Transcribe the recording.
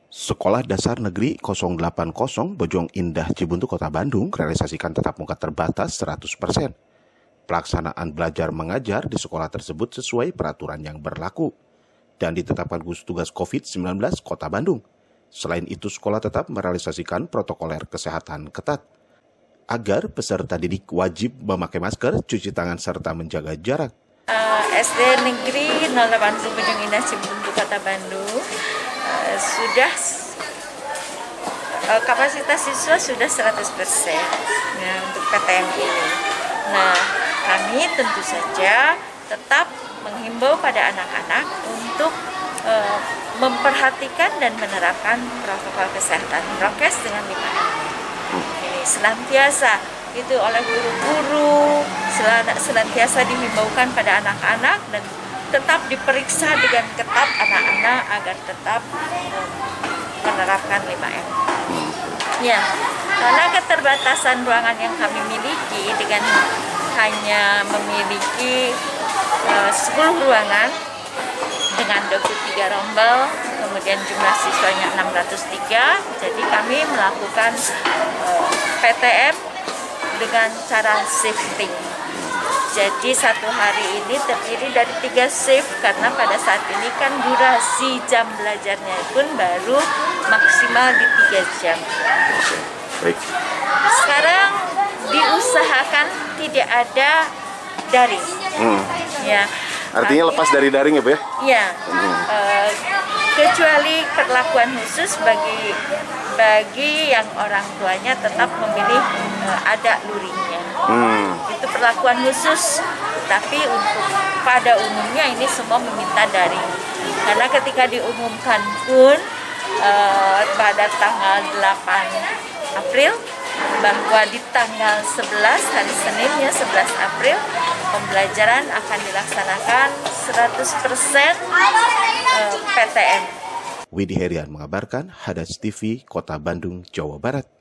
Sekolah Dasar Negeri 080 Bojong Indah Cibuntu, Kota Bandung realisasikan tatap muka terbatas 100%. Pelaksanaan belajar mengajar di sekolah tersebut sesuai peraturan yang berlaku dan ditetapkan gugus tugas COVID-19 Kota Bandung. Selain itu, sekolah tetap merealisasikan protokoler kesehatan ketat agar peserta didik wajib memakai masker, cuci tangan, serta menjaga jarak. SD Negeri 080 Bojong Indah Cibuntu, Kota Bandung sudah kapasitas siswa sudah 100% ya, untuk PTM ini. Nah, kami tentu saja tetap menghimbau pada anak-anak untuk memperhatikan dan menerapkan protokol kesehatan prokes dengan 5M. Ini senantiasa itu oleh guru-guru, senantiasa dihimbaukan pada anak-anak dan tetap diperiksa dengan ketat anak-anak agar tetap menerapkan 5M. Ya, karena keterbatasan ruangan yang kami miliki dengan hanya memiliki 10 ruangan dengan 23 rombel, kemudian jumlah siswanya 603, jadi kami melakukan PTM dengan cara shifting. Jadi satu hari ini terdiri dari 3 shift karena pada saat ini kan durasi jam belajarnya pun baru maksimal di 3 jam. Baik. Sekarang diusahakan tidak ada daring. Ya. Artinya lepas dari daring ya, Bu ya? Iya. Kecuali perlakuan khusus bagi yang orang tuanya tetap memilih ada luringnya. Itu perlakuan khusus, tapi untuk pada umumnya ini semua meminta daring. Karena ketika diumumkan pun pada tanggal 8 April bahwa di tanggal 11 hari Senin ya 11 April pembelajaran akan dilaksanakan 100% PTM. Widi Herian mengabarkan, Hadas TV, Kota Bandung, Jawa Barat.